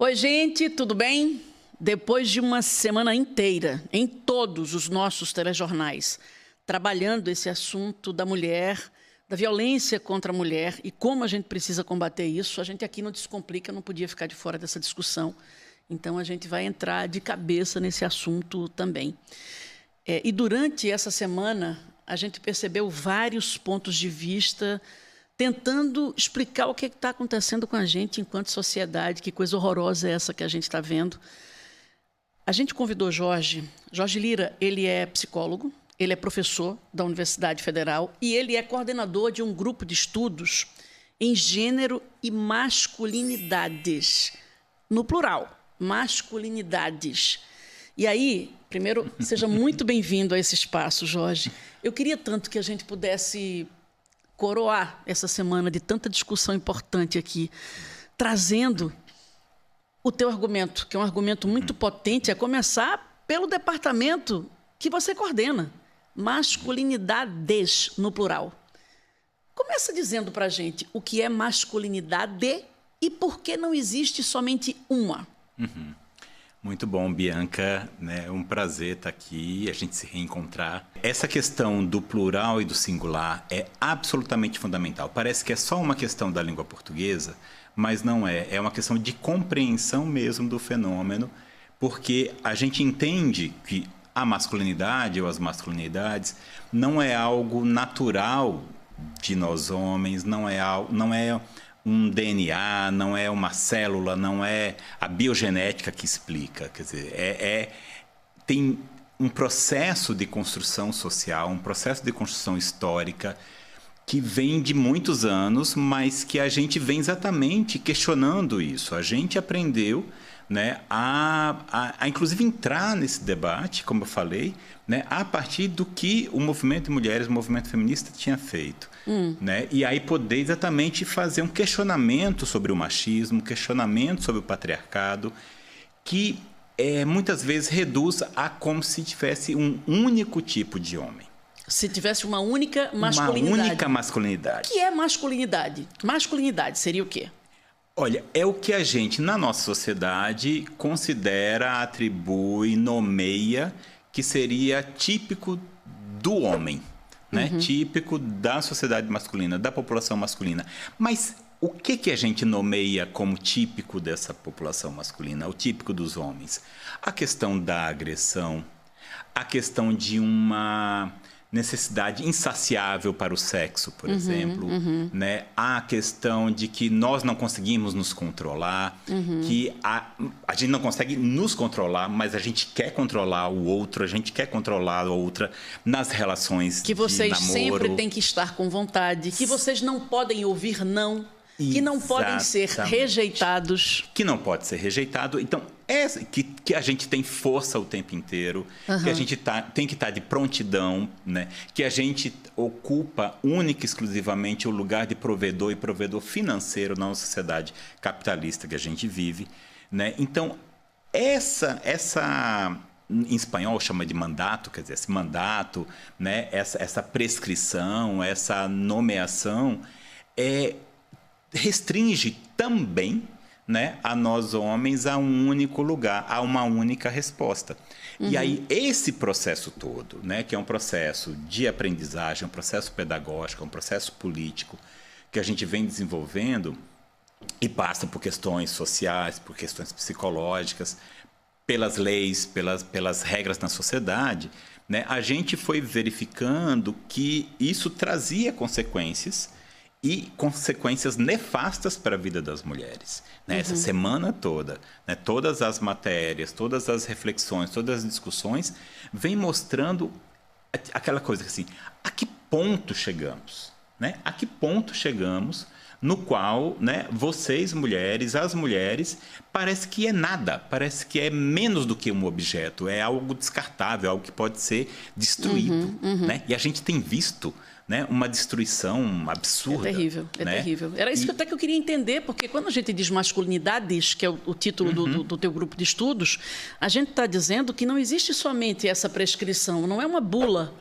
Oi, gente, tudo bem? Depois de uma semana inteira, em todos os nossos telejornais, trabalhando esse assunto da mulher, da violência contra a mulher e como a gente precisa combater isso, a gente aqui no Descomplica não podia ficar de fora dessa discussão. Então, a gente vai entrar de cabeça nesse assunto também. E durante essa semana, a gente percebeu vários pontos de vista tentando explicar o que está acontecendo com a gente enquanto sociedade, que coisa horrorosa é essa que a gente está vendo. A gente convidou Jorge Lira, ele é psicólogo, ele é professor da Universidade Federal e ele é coordenador de um grupo de estudos em gênero e masculinidades, no plural, masculinidades. E aí, primeiro, seja muito bem-vindo a esse espaço, Jorge. Eu queria tanto que a gente pudesse coroar essa semana de tanta discussão importante aqui, trazendo o teu argumento, que é um argumento muito potente, a começar pelo departamento que você coordena, masculinidades no plural. Começa dizendo para a gente o que é masculinidade e por que não existe somente uma. Muito bom, Bianca, né? Um prazer estar aqui, a gente se reencontrar. Essa questão do plural e do singular é absolutamente fundamental. Parece que é só uma questão da língua portuguesa, mas não é. É uma questão de compreensão mesmo do fenômeno, porque a gente entende que a masculinidade ou as masculinidades não é algo natural de nós homens, não é um DNA, não é uma célula, não é a biogenética que explica. Quer dizer, tem um processo de construção social, um processo de construção histórica que vem de muitos anos, mas que a gente vem exatamente questionando isso. A gente aprendeu, né, a inclusive entrar nesse debate, como eu falei, né, a partir do que o movimento de mulheres, o movimento feminista tinha feito. Né? E aí poder exatamente fazer um questionamento sobre o machismo, um questionamento sobre o patriarcado, que muitas vezes reduz a como se tivesse um único tipo de homem. Se tivesse uma única masculinidade. Uma única masculinidade. O que é masculinidade? Masculinidade seria o quê? Olha, é o que a gente, na nossa sociedade, considera, atribui, nomeia, que seria típico do homem. Né? Típico da sociedade masculina, da população masculina. Mas o que a gente nomeia como típico dessa população masculina, o típico dos homens? A questão da agressão, a questão de uma necessidade insaciável para o sexo, por exemplo, né? A questão de que nós não conseguimos nos controlar, que a gente não consegue nos controlar, mas a gente quer controlar o outro, a gente quer controlar a outra nas relações de namoro. Que vocês sempre têm que estar com vontade, que vocês não podem ouvir não, que não podem ser rejeitados. Que não pode ser rejeitado. Então, que a gente tem força o tempo inteiro, que a gente tem que estar de prontidão, né? Que a gente ocupa única e exclusivamente o lugar de provedor e provedor financeiro na sociedade capitalista que a gente vive, né? Então, essa em espanhol chama de mandato, quer dizer, esse mandato, né? Essa prescrição, essa nomeação restringe também, né, a nós homens a um único lugar, a uma única resposta. E aí esse processo todo, né, que é um processo de aprendizagem, um processo pedagógico, um processo político que a gente vem desenvolvendo e passa por questões sociais, por questões psicológicas, pelas leis, pelas regras na sociedade, né, a gente foi verificando que isso trazia consequências e consequências nefastas para a vida das mulheres. Né? Essa semana toda, né? Todas as matérias, todas as reflexões, todas as discussões vêm mostrando aquela coisa assim, a que ponto chegamos? Né? A que ponto chegamos no qual, né, vocês, mulheres, as mulheres, parece que é nada, parece que é menos do que um objeto, é algo descartável, algo que pode ser destruído. Né? E a gente tem visto, né, uma destruição absurda. É terrível, né? terrível. Era isso até que eu queria entender, porque quando a gente diz masculinidades, que é o título do teu grupo de estudos, a gente está dizendo que não existe somente essa prescrição, não é uma bula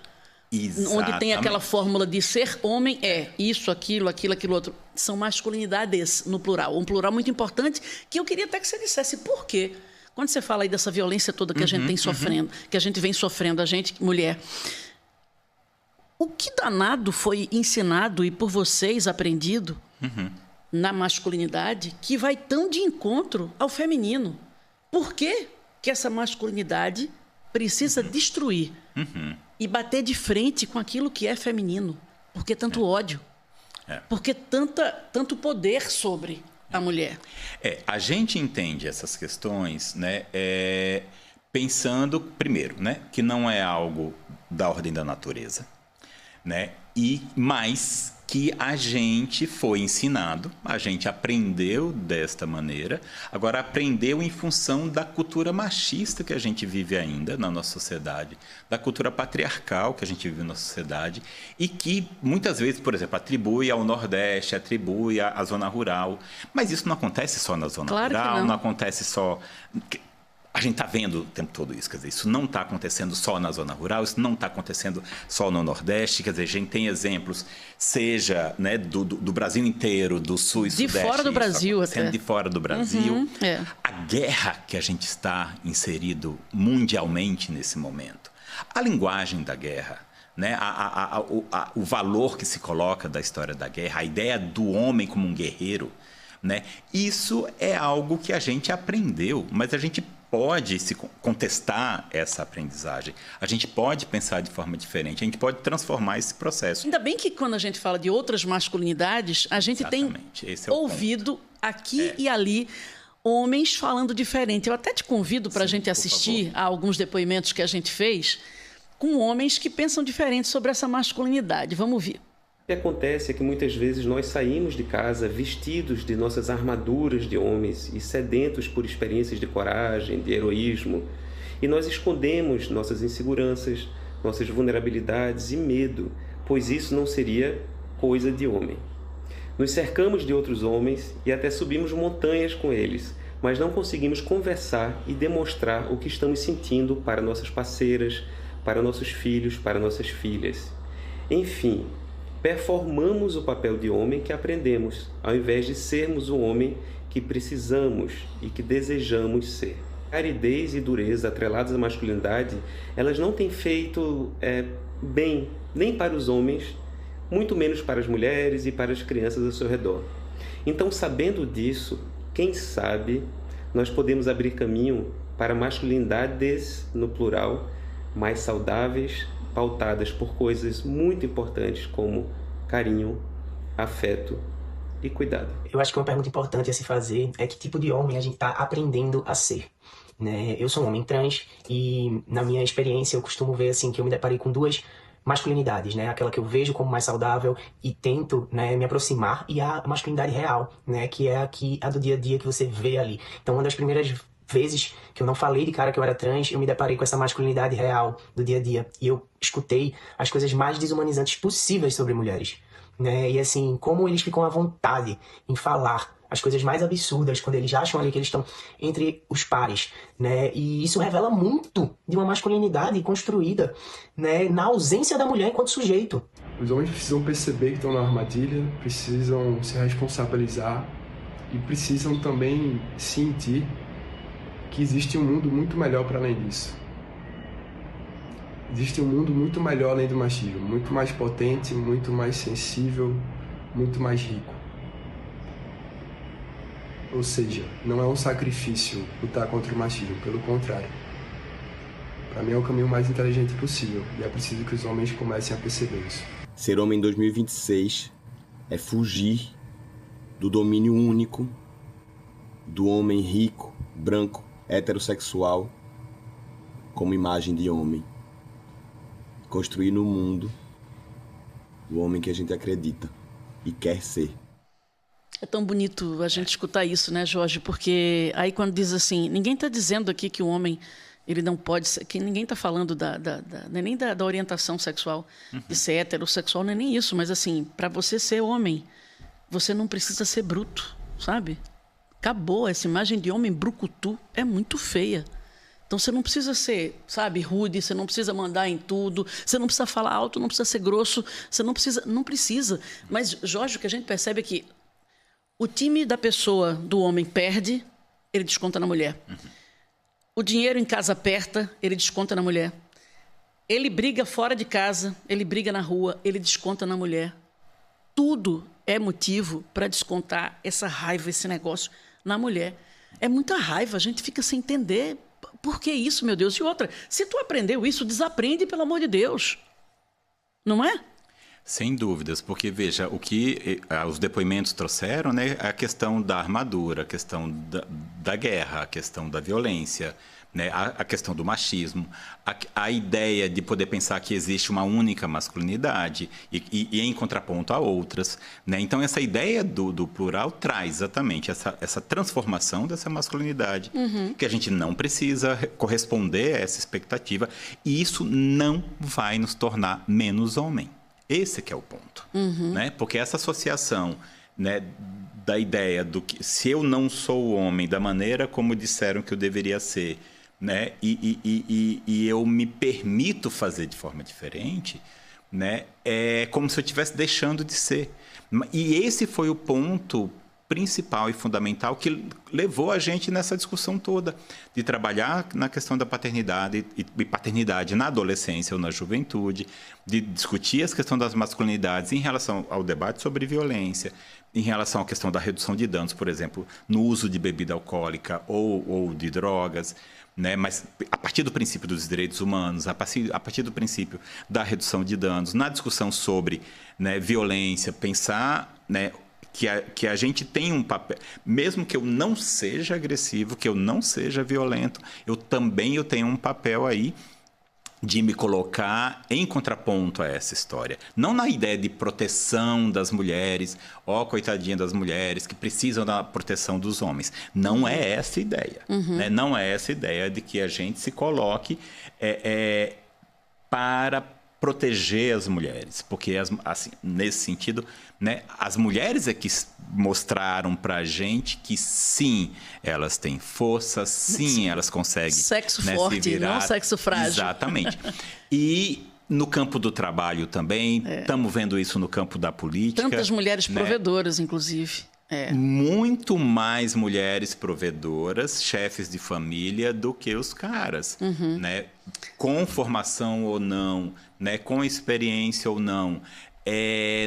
onde tem aquela fórmula de ser homem é isso, aquilo, outro. São masculinidades no plural. Um plural muito importante que eu queria até que você dissesse por quê. Quando você fala aí dessa violência toda que a gente tem sofrendo, que a gente vem sofrendo, a gente, mulher, o que danado foi ensinado e por vocês aprendido na masculinidade que vai tão de encontro ao feminino? Por que que essa masculinidade precisa destruir e bater de frente com aquilo que é feminino? Por que tanto ódio? Por que tanto poder sobre a mulher? A gente entende essas questões, né, pensando, primeiro, né, que não é algo da ordem da natureza, né, mas que a gente foi ensinado, a gente aprendeu desta maneira, agora aprendeu em função da cultura machista que a gente vive ainda na nossa sociedade, da cultura patriarcal que a gente vive na sociedade e que muitas vezes, por exemplo, atribui ao Nordeste, atribui à zona rural, mas isso não acontece só na zona rural, não acontece só... A gente está vendo o tempo todo isso, quer dizer, isso não está acontecendo só na zona rural, isso não está acontecendo só no Nordeste, quer dizer, a gente tem exemplos, seja, né, do Brasil inteiro, do Sul e Sudeste. De fora do Brasil até. De fora do Brasil. A guerra que a gente está inserido mundialmente nesse momento, a linguagem da guerra, né, o valor que se coloca da história da guerra, a ideia do homem como um guerreiro, né, isso é algo que a gente aprendeu, mas a gente pode se contestar essa aprendizagem. A gente pode pensar de forma diferente, a gente pode transformar esse processo. Ainda bem que quando a gente fala de outras masculinidades, a gente tem ouvido aqui e ali homens falando diferente. Eu até te convido para a gente assistir a alguns depoimentos que a gente fez com homens que pensam diferente sobre essa masculinidade. Vamos ver. O que acontece é que muitas vezes nós saímos de casa vestidos de nossas armaduras de homens e sedentos por experiências de coragem, de heroísmo, e nós escondemos nossas inseguranças, nossas vulnerabilidades e medo, pois isso não seria coisa de homem. Nos cercamos de outros homens e até subimos montanhas com eles, mas não conseguimos conversar e demonstrar o que estamos sentindo para nossas parceiras, para nossos filhos, para nossas filhas. Enfim, performamos o papel de homem que aprendemos, ao invés de sermos o homem que precisamos e que desejamos ser. Aridez e dureza atreladas à masculinidade, elas não têm feito bem nem para os homens, muito menos para as mulheres e para as crianças ao seu redor. Então, sabendo disso, quem sabe nós podemos abrir caminho para masculinidades, no plural, mais saudáveis, pautadas por coisas muito importantes como carinho, afeto e cuidado. Eu acho que uma pergunta importante a se fazer é que tipo de homem a gente está aprendendo a ser, né? Eu sou um homem trans e na minha experiência eu costumo ver assim que eu me deparei com duas masculinidades, né? Aquela que eu vejo como mais saudável e tento, né, me aproximar, e a masculinidade real, né, que é a do dia a dia que você vê ali. Então, uma das primeiras vezes que eu não falei de cara que eu era trans, eu me deparei com essa masculinidade real do dia a dia. E eu escutei as coisas mais desumanizantes possíveis sobre mulheres, né? E assim, como eles ficam à vontade em falar as coisas mais absurdas quando eles acham ali que eles estão entre os pares, né? E isso revela muito de uma masculinidade construída, né, na ausência da mulher enquanto sujeito. Os homens precisam perceber que estão na armadilha, precisam se responsabilizar e precisam também sentir que existe um mundo muito melhor para além disso. Existe um mundo muito melhor além do machismo, muito mais potente, muito mais sensível, muito mais rico. Ou seja, não é um sacrifício lutar contra o machismo, pelo contrário. Para mim é o caminho mais inteligente possível e é preciso que os homens comecem a perceber isso. Ser homem em 2026 é fugir do domínio único do homem rico, branco, heterossexual como imagem de homem. Construir no mundo o homem que a gente acredita e quer ser. É tão bonito a gente escutar isso, né, Jorge? Porque aí quando diz assim, ninguém está dizendo aqui que o homem ele não pode ser, que ninguém está falando não é nem da orientação sexual, de ser heterossexual, não é nem isso, mas assim, para você ser homem, você não precisa ser bruto, sabe? Acabou, essa imagem de homem brucutu é muito feia. Então, você não precisa ser, sabe, rude, você não precisa mandar em tudo, você não precisa falar alto, não precisa ser grosso, você não precisa. Mas, Jorge, o que a gente percebe é que o time da pessoa, do homem, perde, ele desconta na mulher. O dinheiro em casa aperta, ele desconta na mulher. Ele briga fora de casa, ele briga na rua, ele desconta na mulher. Tudo é motivo para descontar essa raiva, esse negócio na mulher. É muita raiva, a gente fica sem entender por que isso, meu Deus. E outra, se tu aprendeu isso, desaprende, pelo amor de Deus. Não é? Sem dúvidas, porque, veja, o que os depoimentos trouxeram, né, a questão da armadura, a questão da guerra, a questão da violência, né, a questão do machismo, a ideia de poder pensar que existe uma única masculinidade e em contraponto a outras. Né? Então, essa ideia do plural traz exatamente essa transformação dessa masculinidade, que a gente não precisa corresponder a essa expectativa, e isso não vai nos tornar menos homem. Esse que é o ponto, né? Porque essa associação, né, da ideia do que se eu não sou homem da maneira como disseram que eu deveria ser, né, e eu me permito fazer de forma diferente, né, é como se eu estivesse deixando de ser. E esse foi o ponto principal e fundamental que levou a gente nessa discussão toda, de trabalhar na questão da paternidade e paternidade na adolescência ou na juventude, de discutir as questões das masculinidades em relação ao debate sobre violência, em relação à questão da redução de danos, por exemplo, no uso de bebida alcoólica ou de drogas, né? Mas a partir do princípio dos direitos humanos, a partir do princípio da redução de danos, na discussão sobre, né, violência, pensar, né, que a gente tem um papel, mesmo que eu não seja agressivo, que eu não seja violento, eu tenho um papel aí de me colocar em contraponto a essa história. Não na ideia de proteção das mulheres, coitadinha das mulheres que precisam da proteção dos homens. Não é essa a ideia. Né? Não é essa a ideia de que a gente se coloque para proteger as mulheres, porque assim, nesse sentido, né, as mulheres é que mostraram para a gente que sim, elas têm força, sim, elas conseguem sexo, né, forte, se virar. não sexo frágil. Exatamente. E no campo do trabalho também, estamos vendo isso no campo da política. Tantas mulheres né? provedoras, inclusive. Muito mais mulheres provedoras, chefes de família, do que os caras, né? Com formação ou não, né? Com experiência ou não.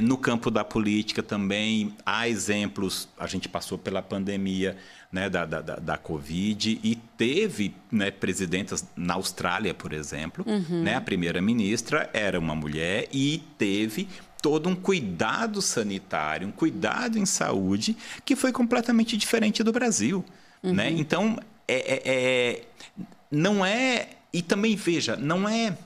No campo da política também há exemplos, a gente passou pela pandemia, né, da Covid e teve, né, presidentas na Austrália, por exemplo, né, a primeira-ministra era uma mulher e teve todo um cuidado sanitário, um cuidado em saúde que foi completamente diferente do Brasil. Né? Então, não é... E também, veja, não é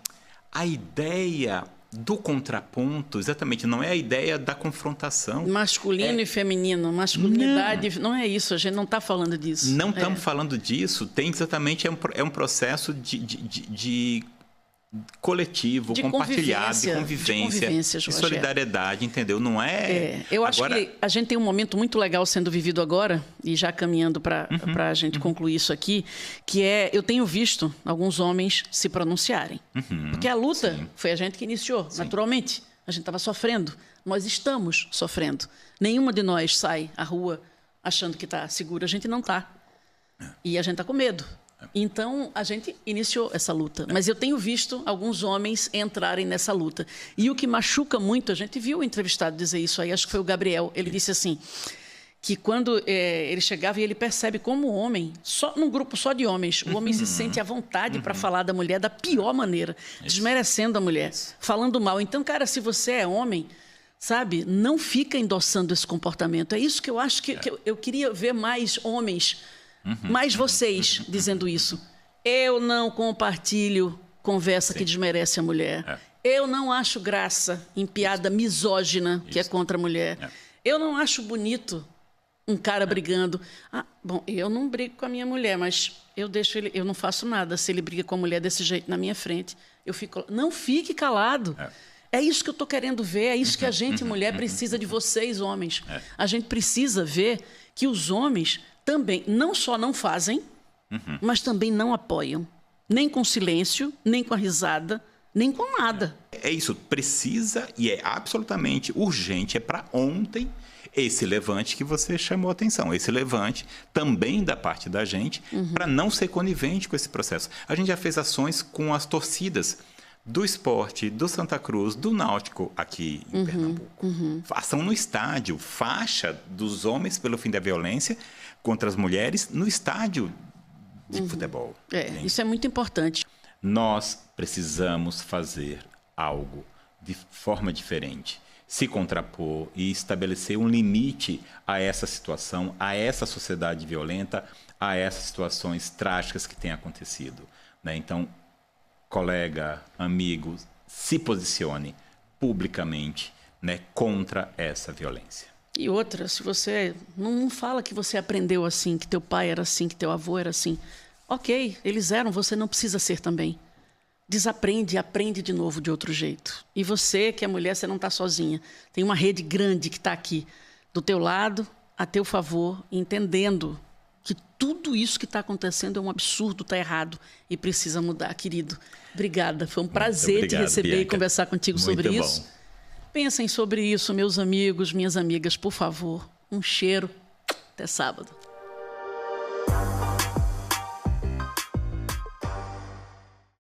a ideia do contraponto, exatamente, não é a ideia da confrontação. Masculino e feminino, masculinidade, não é isso, a gente não está falando disso. Não estamos falando disso, tem exatamente, é um processo de coletivo, de compartilhado, de convivência de solidariedade, entendeu? Não é... Eu acho que a gente tem um momento muito legal sendo vivido agora, e já caminhando para a gente concluir isso aqui, que eu tenho visto alguns homens se pronunciarem. Porque a luta foi a gente que iniciou, naturalmente. A gente estava sofrendo, nós estamos sofrendo. Nenhuma de nós sai à rua achando que está segura, a gente não está. E a gente está com medo. Então, a gente iniciou essa luta. Mas eu tenho visto alguns homens entrarem nessa luta. E o que machuca muito, a gente viu o entrevistado dizer isso aí, acho que foi o Gabriel, ele disse assim, que quando ele chegava e ele percebe como o homem, num grupo só de homens, o homem se sente à vontade para falar da mulher da pior maneira, desmerecendo a mulher, falando mal. Então, cara, se você é homem, sabe, não fica endossando esse comportamento. É isso que eu acho que eu queria ver mais homens... Mas vocês dizendo isso, eu não compartilho conversa que desmerece a mulher. Eu não acho graça em piada misógina que é contra a mulher. Eu não acho bonito um cara brigando. Bom, eu não brigo com a minha mulher, mas eu deixo ele, eu não faço nada se ele briga com a mulher desse jeito na minha frente. Eu fico, não fique calado. É isso que eu estou querendo ver, é isso que a gente, mulher, precisa de vocês, homens. A gente precisa ver que os homens também não só não fazem, mas também não apoiam. Nem com silêncio, nem com a risada, nem com nada. É isso, precisa e é absolutamente urgente, é para ontem esse levante que você chamou a atenção. Esse levante também da parte da gente, para não ser conivente com esse processo. A gente já fez ações com as torcidas do Sport, do Santa Cruz, do Náutico aqui em Pernambuco. Ação no estádio, faixa dos homens pelo fim da violência contra as mulheres no estádio de futebol. Isso é muito importante. Nós precisamos fazer algo de forma diferente, se contrapor e estabelecer um limite a essa situação, a essa sociedade violenta, a essas situações trágicas que têm acontecido, né? Então, colega, amigo, se posicione publicamente, né, contra essa violência. E outra, se você não fala que você aprendeu assim, que teu pai era assim, que teu avô era assim. Ok, eles eram, você não precisa ser também. Desaprende e aprende de novo de outro jeito. E você, que é mulher, você não está sozinha. Tem uma rede grande que está aqui, do teu lado, a teu favor, entendendo que tudo isso que está acontecendo é um absurdo, está errado e precisa mudar, querido. Obrigada, foi um prazer te receber, Bianca, e conversar contigo sobre isso. Pensem sobre isso, meus amigos, minhas amigas, por favor. Um cheiro. Até sábado.